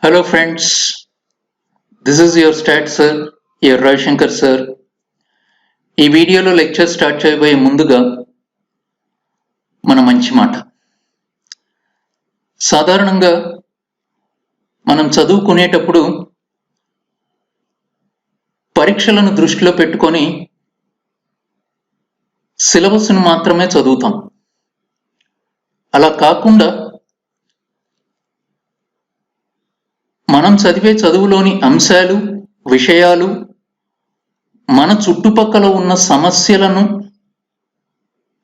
Hello friends, this is your stat sir, your Ravishankar sir. ఈ వీడియోలో lecture start చేయబోయే ముందుగా మన మంచి మాట. సాధారణంగా మనం చదువుకునేటప్పుడు పరీక్షలను దృష్టిలో పెట్టుకొని సిలబస్ను మాత్రమే చదువుతాం. అలా కాకుండా మనం చదివే చదువులోని అంశాలు, విషయాలు మన చుట్టుపక్కల ఉన్న సమస్యలను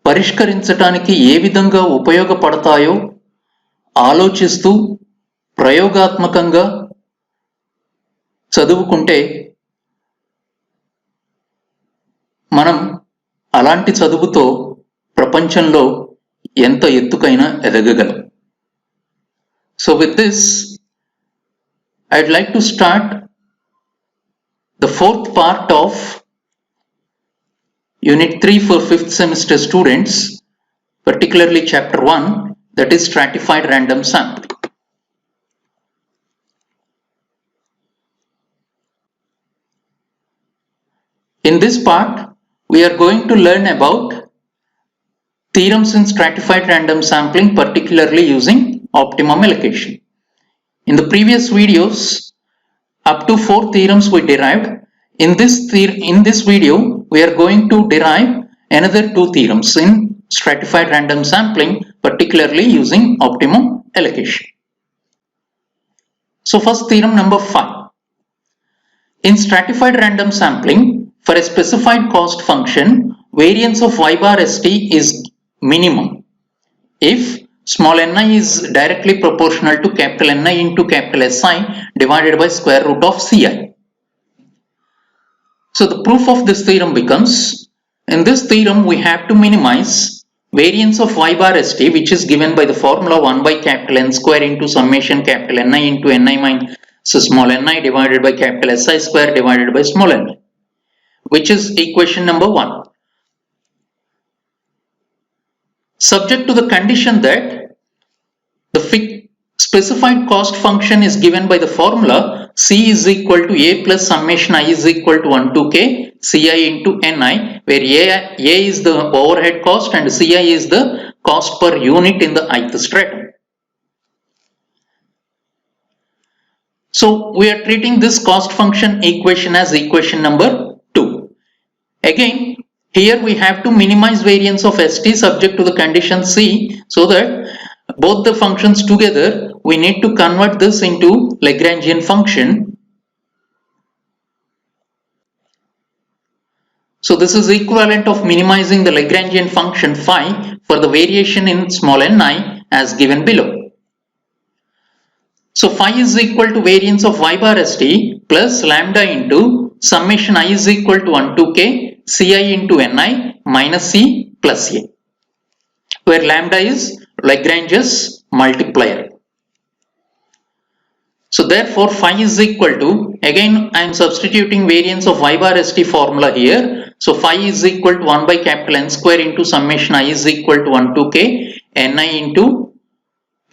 పరిష్కరించటానికి ఏ విధంగా ఉపయోగపడతాయో ఆలోచిస్తూ ప్రయోగాత్మకంగా చదువుకుంటే మనం అలాంటి చదువుతో ప్రపంచంలో ఎంత ఎత్తుకైనా ఎదగగలం. So with this, I'd like to start the fourth part of Unit 3 for 5th semester students, particularly Chapter 1, that is Stratified Random Sampling. In this part, we are going to learn about theorems in stratified random sampling, particularly using optimum allocation. In the previous videos, up to 4 theorems we derived. In this video, we are going to derive another 2 theorems in stratified random sampling, particularly using optimum allocation. So first theorem number 5. In stratified random sampling, for a specified cost function, variance of y bar st is minimum if small ni is directly proportional to capital Ni into capital Si divided by square root of Ci. So the proof of this theorem becomes, in this theorem we have to minimize variance of y bar st, which is given by the formula 1 by capital N square into summation capital Ni into Ni minus small ni divided by capital Si square divided by small ni, which is equation number 1. Subject to the condition that the specified cost function is given by the formula C is equal to A plus summation I is equal to 1 to K Ci into Ni, where A is the overhead cost and Ci is the cost per unit in the ith stratum. So we are treating this cost function equation as equation number 2. Again, here we have to minimize variance of St subject to the condition C, so that both the functions together we need to convert this into Lagrangian function. So this is equivalent of minimizing the Lagrangian function phi for the variation in small ni as given below. So phi is equal to variance of y bar st plus lambda into summation I is equal to 1 to K Ci into Ni minus C plus A, where lambda is Lagrange's multiplier. So therefore phi is equal to, again I am substituting variance of y bar st formula here. So phi is equal to 1 by capital N square into summation I is equal to 1 to K Ni into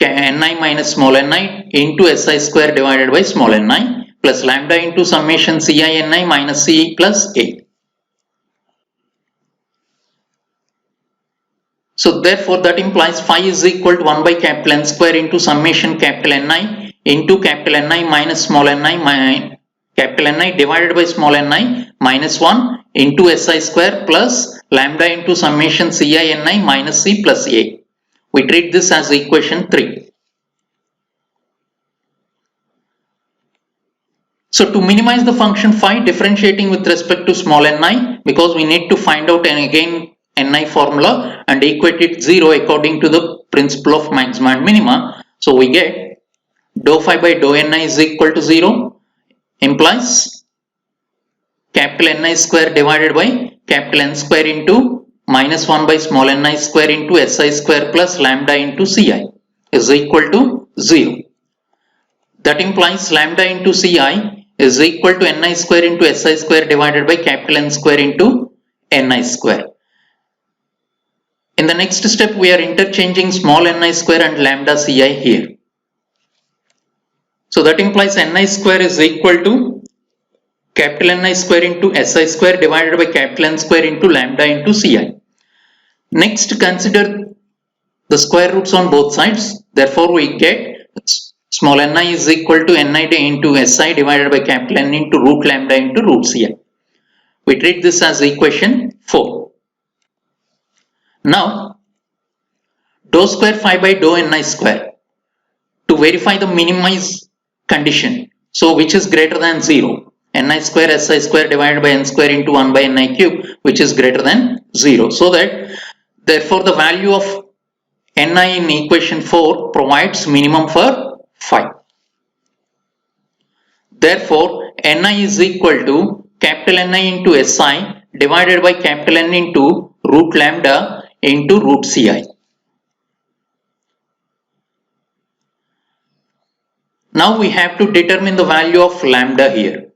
Ni minus small ni into Si square divided by small ni plus lambda into summation Ci Ni minus C plus A. So therefore that implies phi is equal to 1 by capital N square into summation capital Ni into capital Ni minus small ni capital Ni divided by small ni minus 1 into Si square plus lambda into summation Ci Ni minus C plus A. We treat this as equation 3. So to minimize the function phi, differentiating with respect to small ni, because we need to find out and again Ni formula and equate it 0 according to the principle of maxima and minima. So we get dou phi by dou Ni is equal to 0, implies capital Ni square divided by capital N square into minus 1 by small ni square into Si square plus lambda into Ci is equal to 0. That implies lambda into Ci is equal to Ni square into Si square divided by capital N square into Ni square. In the next step, we are interchanging small ni square and lambda Ci here. So that implies Ni square is equal to capital Ni square into Si square divided by capital N square into lambda into Ci. Next, consider the square roots on both sides. Therefore, we get small ni is equal to ni into Si divided by capital N into root lambda into root Ci. We treat this as equation 4. Now, dou square phi by dou ni square to verify the minimize condition. So, which is greater than 0. Ni square Si square divided by n square into 1 by ni cube, which is greater than 0. So that, therefore, the value of ni in equation 4 provides minimum for phi. Therefore, ni is equal to capital Ni into Si divided by capital N into root lambda into root Ci. Now we have to determine the value of lambda here.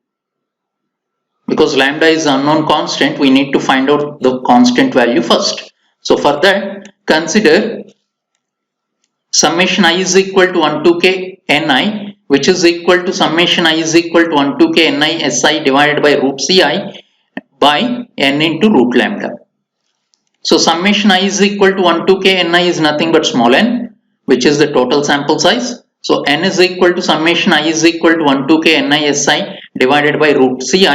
Because lambda is unknown constant, we need to find out the constant value first. So for that, consider summation I is equal to 1 to k ni, which is equal to summation I is equal to 1 to k ni Si divided by root Ci by n into root lambda. So summation I is equal to 1 to k ni is nothing but small n, which is the total sample size. So n is equal to summation I is equal to 1 to k ni Si divided by root Ci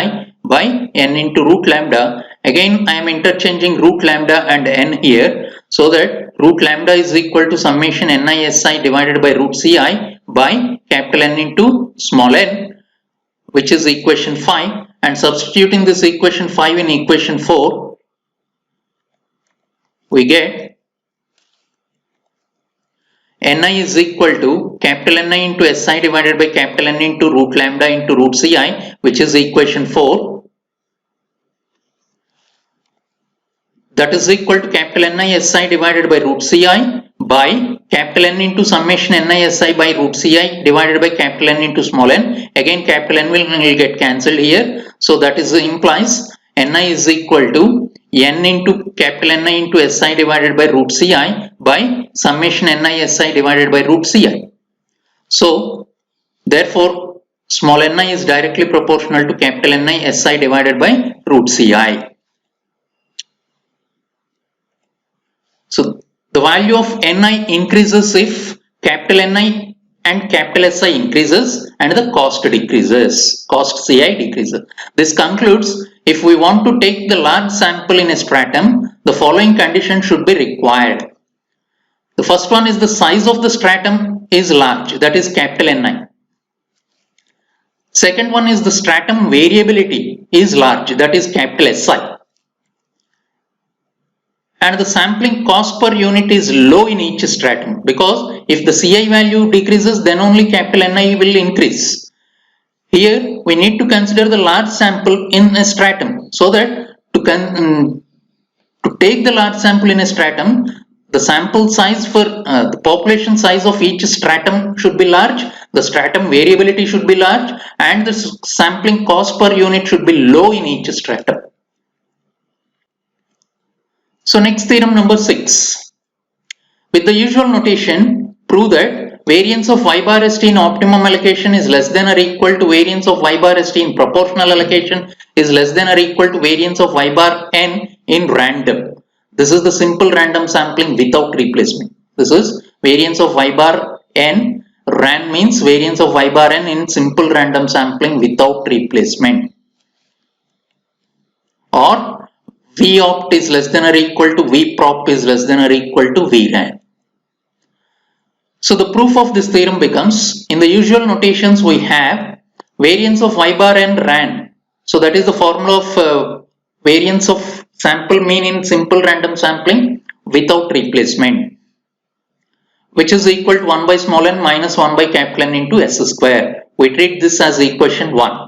by n into root lambda. Again, I am interchanging root lambda and n here, so that root lambda is equal to summation ni Si divided by root Ci by capital N into small n, which is equation 5, and substituting this equation 5 in equation 4, we get Ni is equal to capital Ni into Si divided by capital N into root lambda into root Ci, which is equation 4. That is equal to capital Ni Si divided by root Ci by capital N into summation Ni Si by root Ci divided by capital N into small n. Again, capital N will get cancelled here. So that is implies Ni is equal to n into capital Ni into Si divided by root Ci by summation Ni Si divided by root Ci. So therefore, small ni is directly proportional to capital Ni Si divided by root Ci. So the value of ni increases if capital Ni and capital Si increases and the cost decreases, cost Ci decreases. This concludes, if we want to take the large sample in a stratum, the following condition should be required. The first one is the size of the stratum is large, that is capital Ni. Second one is the stratum variability is large, that is capital Si. And the sampling cost per unit is low in each stratum, because if the Ci value decreases, then only capital Ni will increase. Here we need to consider the large sample in a stratum, so that to take the large sample in a stratum, the sample size for the population size of each stratum should be large, the stratum variability should be large, and the sampling cost per unit should be low in each stratum. So next, theorem number 6. With the usual notation, prove that variance of y bar st in optimum allocation is less than or equal to variance of y bar st in proportional allocation is less than or equal to variance of y bar n in random. This is the simple random sampling without replacement. This is variance of y bar n. Ran means variance of y bar n in simple random sampling without replacement. Or V opt is less than or equal to V prop is less than or equal to V ran. So the proof of this theorem becomes, in the usual notations we have variance of y bar n ran. So that is the formula of variance of sample mean in simple random sampling without replacement, which is equal to 1 by small n minus 1 by capital N into S square. We treat this as equation 1.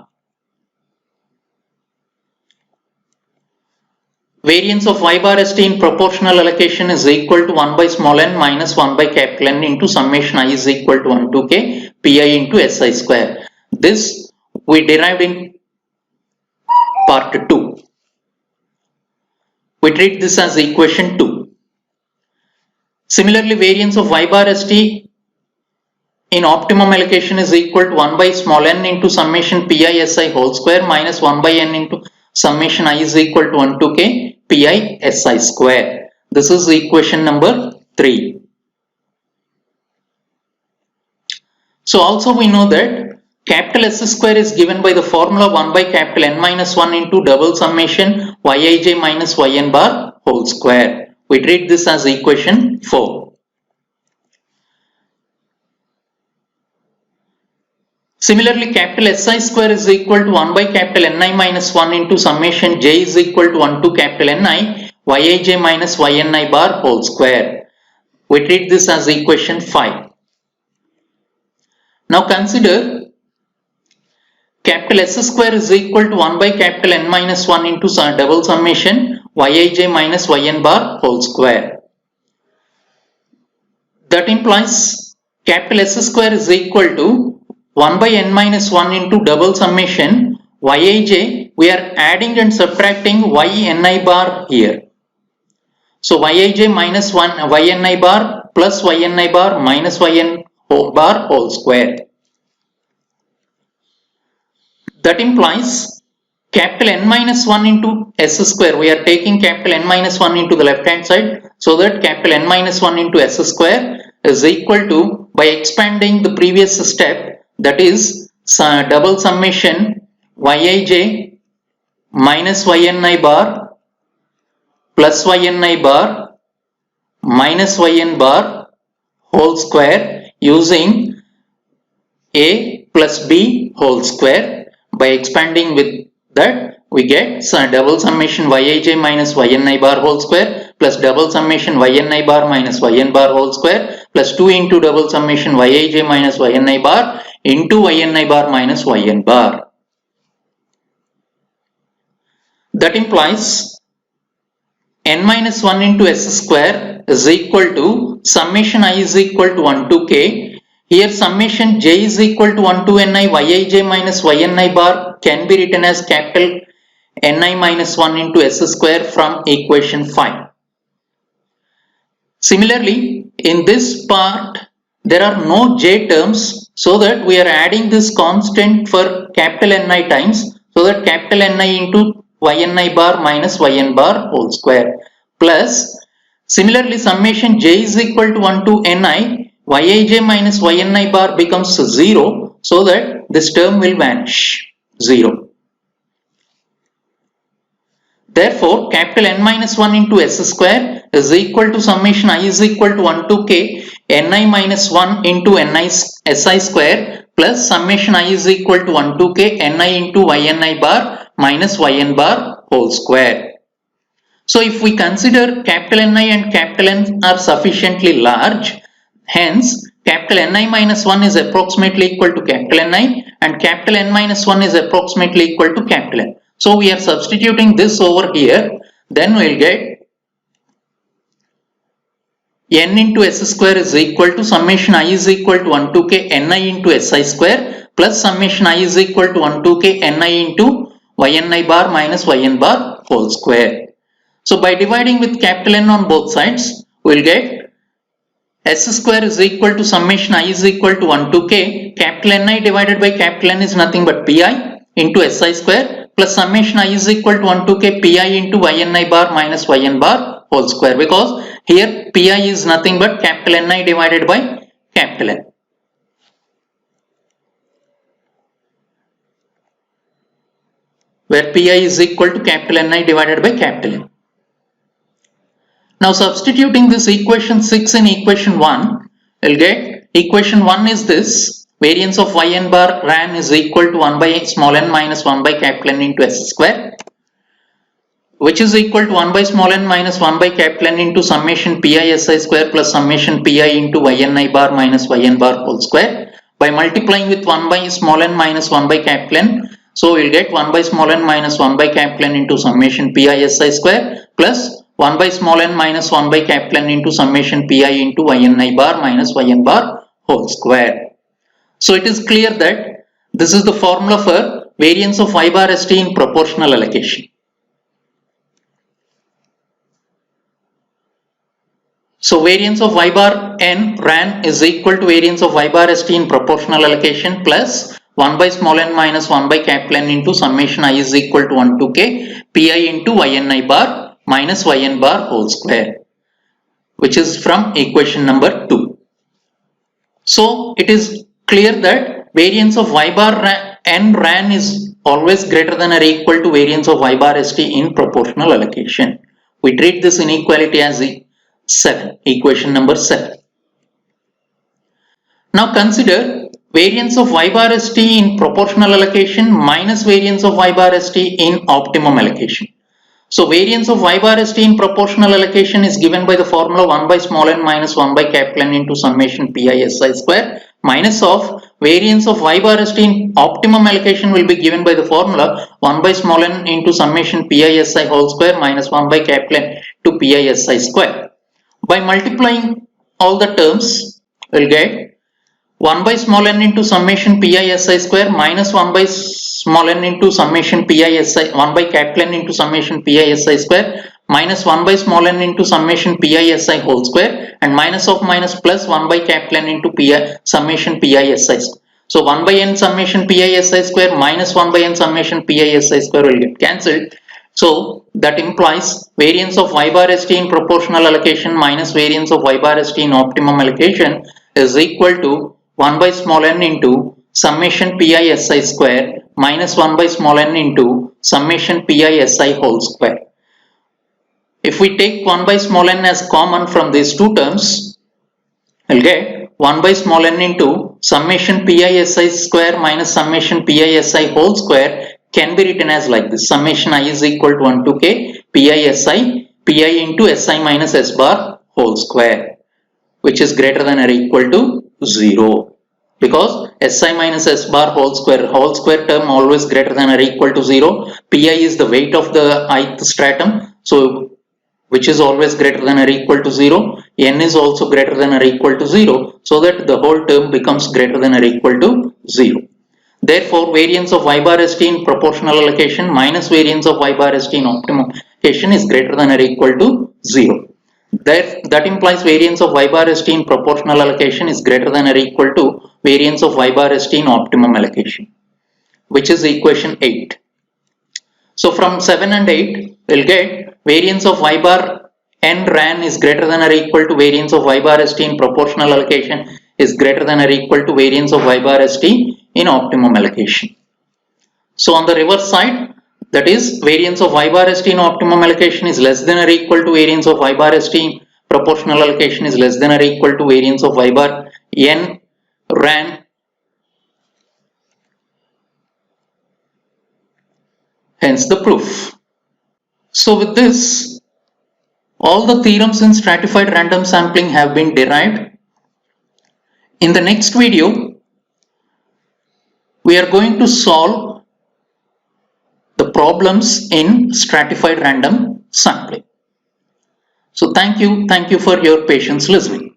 Variance of y bar st in proportional allocation is equal to 1 by small n minus 1 by capital N into summation I is equal to 1 to k pi into Si square. This we derived in part 2. We treat this as equation 2. Similarly, variance of y bar st in optimum allocation is equal to 1 by small n into summation pi si whole square minus 1 by n into summation I is equal to 1 to k pi si square. This is equation number 3. So also we know that capital S square is given by the formula 1 by capital N minus 1 into double summation Yij minus Yn bar whole square. We treat this as equation 4. Similarly, capital Si square is equal to 1 by capital Ni minus 1 into summation j is equal to 1 to capital Ni Yij minus Yni bar whole square. We treat this as equation 5. Now consider capital S square is equal to 1 by capital N minus 1 into double summation Yij minus Yn bar whole square. That implies capital S square is equal to 1 by N minus 1 into double summation Yij. We are adding and subtracting Yni bar here. So Yij minus 1 Yni bar plus Yni bar minus Yn bar whole square. That implies capital N minus 1 into S square. We are taking capital N minus 1 into the left hand side, so that capital N minus 1 into S square is equal to, by expanding the previous step, that is double summation Yij minus Yni bar plus Yni bar minus Yn bar whole square using a plus b whole square. By expanding with that, we get double summation Yij minus Yni bar whole square plus double summation Yni bar minus Yn bar whole square plus 2 into double summation Yij minus Yni bar into Yni bar minus Yn bar. That implies n minus 1 into S square is equal to summation I is equal to 1 to k. Here summation j is equal to 1 to ni Yij minus Yni bar can be written as capital Ni minus 1 into S square from equation 5. Similarly, in this part there are no j terms, so that we are adding this constant for capital Ni times, so that capital Ni into Yni bar minus Yn bar whole square plus similarly summation j is equal to 1 to ni Yij minus Yni bar becomes 0, so that this term will vanish, 0. Therefore, capital N minus 1 into S square is equal to summation I is equal to 1 to k Ni minus 1 into Ni Si square plus summation I is equal to 1 to k Ni into Yni bar minus Yn bar whole square. So if we consider capital Ni and capital N are sufficiently large, hence capital Ni minus 1 is approximately equal to capital Ni and capital N minus 1 is approximately equal to capital N. So we are substituting this over here, then we will get n into S square is equal to summation I is equal to 1 to k Ni into Si square plus summation I is equal to 1 to k Ni into Yni bar minus Yn bar whole square. So by dividing with capital N on both sides, we will get S square is equal to summation I is equal to 1 to k capital Ni divided by capital N is nothing but pi into Si square plus summation I is equal to 1 to k pi into Yni bar minus Yn bar whole square, because here pi is nothing but capital Ni divided by capital N. Where pi is equal to capital Ni divided by capital N. Now substituting this equation 6 in equation 1, we'll get equation 1 is this: variance of Yn bar ran is equal to 1 by small n minus 1 by capital N into S square, which is equal to 1 by small n minus 1 by capital N into summation pi Si square plus summation pi into Yni bar minus Yn bar whole square. By multiplying with 1 by small n minus 1 by capital N, so we'll get 1 by small n minus 1 by capital N into summation pi Si square plus 1 by small n minus 1 by capital N into summation pi into Yni bar minus Yn bar whole square. So it is clear that this is the formula for variance of I bar St in proportional allocation. So variance of y bar n ran is equal to variance of y bar st in proportional allocation plus 1 by small n minus 1 by capital N into summation I is equal to 1 to k pi into ynI bar minus yn bar whole square, which is from equation number 2. So it is clear that variance of y bar n ran is always greater than or equal to variance of y bar st in proportional allocation. We treat this inequality as 7, equation number 7. Now consider variance of y bar st in proportional allocation minus variance of y bar st in optimum allocation. So variance of y bar st in proportional allocation is given by the formula 1 by small n minus 1 by capital N into summation pi si square minus of variance of y bar st in optimum allocation will be given by the formula 1 by small n into summation pi si whole square minus 1 by capital N to pi si square. By multiplying all the terms, we'll get 1 by small n into summation pi si square minus 1 by small n into summation pi si 1 by capital N into summation pi si square minus 1 by small n into summation pi si whole square and minus of minus plus 1 by capital N into pi summation pi si square. So 1 by n summation pi si square minus 1 by n summation pi si square will get cancelled. So that implies variance of y bar st in proportional allocation minus variance of y bar st in optimum allocation is equal to 1 by small n into summation pi si square minus 1 by small n into summation pi si whole square. If we take 1 by small n as common from these two terms, we'll get 1 by small n into summation pi si square minus summation pi si whole square can be written as like this: summation I is equal to 1 to k pi into si minus s bar whole square, which is greater than or equal to 0, because si minus s bar whole square term always greater than or equal to 0. Pi is the weight of the ith stratum, so which is always greater than or equal to 0. N is also greater than or equal to 0, so that the whole term becomes greater than or equal to 0. Therefore, variance of y bar st in proportional allocation minus variance of y bar st in optimum allocation is greater than or equal to 0. That implies variance of y bar st in proportional allocation is greater than or equal to variance of y bar st in optimum allocation, which is equation 8. So from 7 and 8, we'll get variance of y bar n ran is greater than or equal to variance of y bar st in proportional allocation is greater than or equal to variance of y bar st in optimum allocation. So on the reverse side, that is variance of y bar st in optimum allocation is less than or equal to variance of y bar st in proportional allocation is less than or equal to variance of y bar n ran. Hence the proof. So with this, all the theorems in stratified random sampling have been derived. In the next video, we are going to solve the problems in stratified random sampling. So thank you for your patience listening.